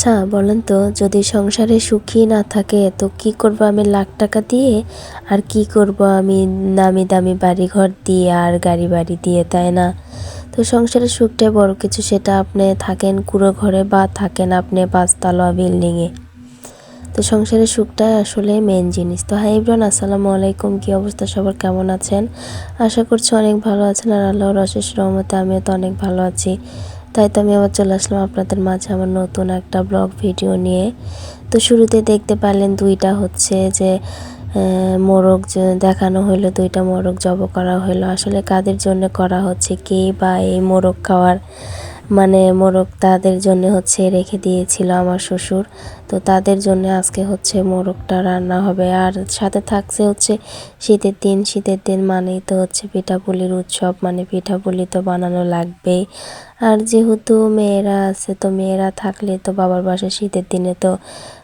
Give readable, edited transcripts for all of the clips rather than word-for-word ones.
আচ্ছা বলেন তো, যদি সংসারে সুখী না থাকে তো কি করব আমি লাখ টাকা দিয়ে? আর কি করব আমি নামি দামি বাড়ি ঘর দিয়ে আর গাড়ি বাড়ি দিয়ে, তাই না? তো সংসারের সুখটাই বড় কিছু, সেটা আপনি থাকেন কুঁড়ো ঘরে বা থাকেন আপনি পাঁচতলা বিল্ডিংয়ে। তো সংসারের সুখটাই আসলে মেন জিনিস। তো হাই এভরিওয়ান, আসসালামু আলাইকুম। কি অবস্থা সবার, কেমন আছেন? আশা করছি অনেক ভালো আছেন, আর আল্লাহর অশেষ রহমতে আমিও তো অনেক ভালো আছি। তাই তো আমি আবার চলে আসলাম আপনাদের মাঝে আমার নতুন একটা ব্লগ ভিডিও নিয়ে। তো শুরুতে দেখতে পারলেন দুইটা হচ্ছে যে মোরগ যে দেখানো হলো, দুইটা মোরগ জব করা হলো। আসলে কাদের জন্য করা হচ্ছে, কে বা এই মোরগ খাওয়ার মানে মোরগ তাদের জন্য হচ্ছে রেখে দিয়েছিল আমার শ্বশুর। তো তাদের জন্য আজকে হচ্ছে মোরগটা রান্না হবে। আর সাথে থাকছে হচ্ছে শীতের দিন মানেই তো হচ্ছে পিঠাপুলির উৎসব, মানে পিঠাপুলি তো বানানো লাগবেই। আর যেহেতু মেয়েরা আছে, তো মেয়েরা থাকলে তো বাবার বাসায় শীতের দিনে তো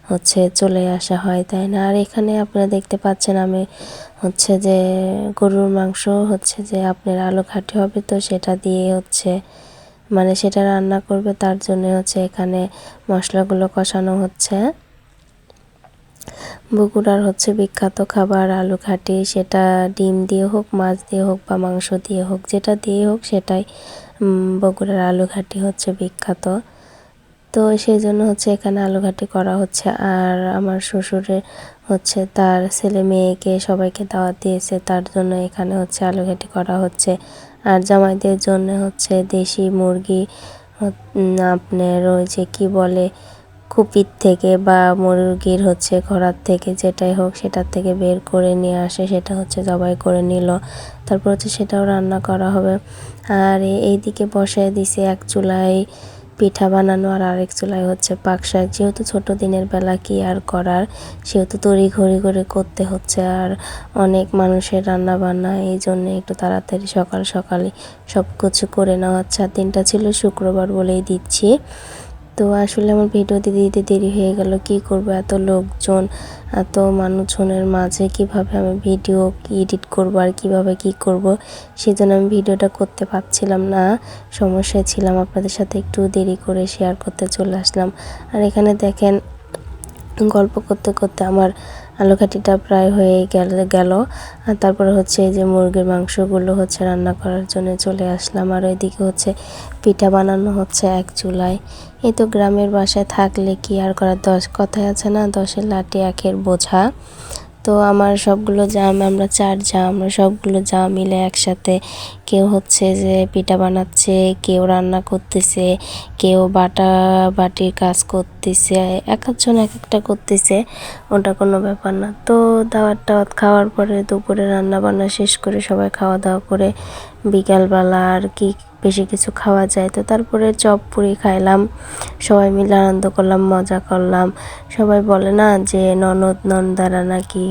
হচ্ছে চলে আসা হয়, তাই না? আর এখানে আপনারা দেখতে পাচ্ছেন আমি হচ্ছে যে গরুর মাংস হচ্ছে যে আপনার আলু ঘাটি হবে, তো সেটা দিয়ে হচ্ছে মানে সেটা রান্না করবে, তার জন্য হচ্ছে এখানে মশলাগুলো কষানো হচ্ছে। বগুড়ার হচ্ছে বিখ্যাত খাবার আলু ঘাটি, সেটা ডিম দিয়ে হোক, মাছ দিয়ে হোক বা মাংস দিয়ে হোক, যেটা দিয়ে হোক সেটাই বগুড়ার আলু ঘাটি হচ্ছে বিখ্যাত। তো সেই জন্য হচ্ছে এখানে আলু ঘাটি করা হচ্ছে। আর আমার শ্বশুরের হচ্ছে তার ছেলে মেয়েকে সবাইকে দাওয়াত দিয়েছে, তার জন্য এখানে হচ্ছে আলু ঘাটি করা হচ্ছে। আর জামাইদের জন্য হচ্ছে দেশি মুরগি আপনার ওই যে কি বলে কুপির থেকে বা মুরগির হচ্ছে ঘোড়ার থেকে যেটাই হোক সেটার থেকে বের করে নিয়ে আসে, সেটা হচ্ছে জবাই করে নিল। তারপর হচ্ছে সেটাও রান্না করা হবে। আর এইদিকে বসায় দিছে এক চুলায় পিঠা বানানো, আর আরেক চুলায় হচ্ছে পাক শাক। যেহেতু ছোট দিনের বেলা কি আর করার, সেহেতু তড়ি ঘড়ি করে করতে হচ্ছে। আর অনেক মানুষের রান্না বান্না, এই জন্য একটু তাড়াতাড়ি সকাল সকালে সব কিছু করে নেওয়া হচ্ছে। আর দিনটা ছিল শুক্রবার বলেই দিচ্ছি। তো আসলে আমার ভিডিও দিতে দিতে দেরি হয়ে গেল, কি করব এত লোকজন, এত মানুষজনের মাঝে কিভাবে আমি ভিডিও এডিট করব আর কিভাবে কি করব, সেজন্য আমি ভিডিওটা করতে পারছিলাম না, সমস্যায় ছিলাম। আপনাদের সাথে একটু দেরি করে শেয়ার করতে চলে আসলাম। আর এখানে দেখেন গল্প করতে করতে আমার আলু ঘাটিটা প্রায় হয়ে গেল। আর তারপরে হচ্ছে এই যে মুরগির মাংসগুলো হচ্ছে রান্না করার জন্য চলে আসলাম। আর ওইদিকে হচ্ছে পিঠা বানানো হচ্ছে এক চুলায়। এই তো গ্রামের বাসায় থাকলে কি আর করার, কথায় আছে না, 10-এর লাঠি 1-এর বোঝা। তো আমার সবগুলো আমরা 4 আমরা সবগুলো মিলে একসাথে, কেউ হচ্ছে যে পিঠা বানাচ্ছে, কেউ রান্না করতেছে, কেউ বাটির কাজ করতেছে, এক একজন এক একটা করতেছে, ওটা কোনো ব্যাপার না। তো দাওয়াত খাওয়ার পরে দুপুরে রান্না বান্না শেষ করে সবাই খাওয়া দাওয়া করে বিকালবেলা আর কি বেশি কিছু খাওয়া যায়, তো তারপরে চপ পুরি খাইলাম, সবাই মিলে আনন্দ করলাম, মজা করলাম। সবাই বলে না যে ননদ নন্দারা নাকি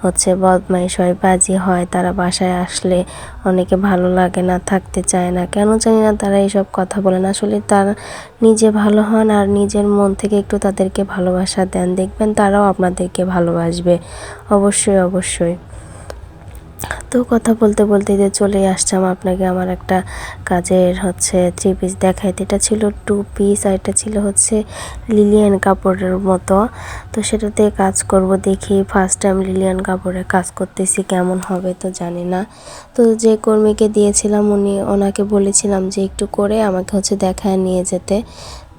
হচ্ছে বদমাইশ হয়, বাজি হয়, তারা বাসায় আসলে অনেকে ভালো লাগে না, থাকতে চায় না, কেন জানি না তারা এইসব কথা বলেন। আসলে তারা নিজে ভালো হন আর নিজের মন থেকে একটু তাদেরকে ভালোবাসা দেন, দেখবেন তারাও আপনাদেরকে ভালোবাসবে, অবশ্যই অবশ্যই। তো কথা বলতে বলতে যে চলে আসলাম আপনাকে আমার একটা কাজের হচ্ছে 3 পিস দেখাইতে। এটা ছিল 2 পিস, আর এটা ছিল হচ্ছে লিলিয়ান কাপড়ের মতো। তো সেটাতে কাজ করব, দেখি ফার্স্ট টাইম লিলিয়ান কাপড়ে কাজ করতেছি, কেমন হবে তো জানি না। তো যে কর্মীকে দিয়েছিলাম ওনাকে বলেছিলাম যে একটু করে আমাকে হচ্ছে দেখায় নিয়ে যেতে।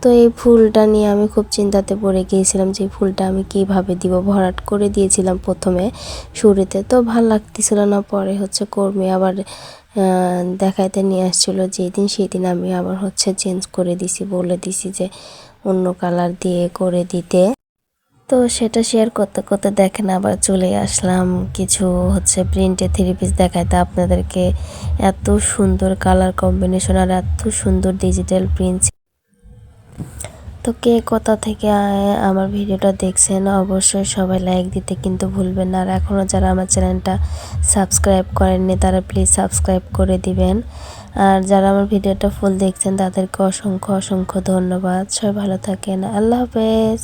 তো এই ফুলটা নিয়ে আমি খুব চিন্তাতে পড়ে গিয়েছিলাম যে ফুলটা আমি কিভাবে দিব, ভরাট করে দিয়েছিলাম প্রথমে শুরুতে, তো ভাল লাগতেছিল না। পরে হচ্ছে কর্মী আবার দেখাইতে নিয়ে আসছিলো যেদিন, সেদিন আমি আবার হচ্ছে চেঞ্জ করে দিছি, বলে দিছি যে অন্য কালার দিয়ে করে দিতে। তো সেটা শেয়ার করতে করতে দেখেন আবার চলে আসলাম কিছু হচ্ছে প্রিন্টে 3 পিস দেখাইতে আপনাদেরকে। এত সুন্দর কালার কম্বিনেশন আর এত সুন্দর ডিজিটাল প্রিন্ট। তো কে কোথা থেকে আমার ভিডিওটা দেখছেন অবশ্যই সবাই লাইক দিতে কিন্তু ভুলবেন না। আর এখনও যারা আমার চ্যানেলটা সাবস্ক্রাইব করেননি তারা প্লিজ সাবস্ক্রাইব করে দিবেন। আর যারা আমার ভিডিওটা ফুল দেখছেন তাদেরকে অসংখ্য অসংখ্য ধন্যবাদ। সবাই ভালো থাকেন, আল্লাহ হাফেজ।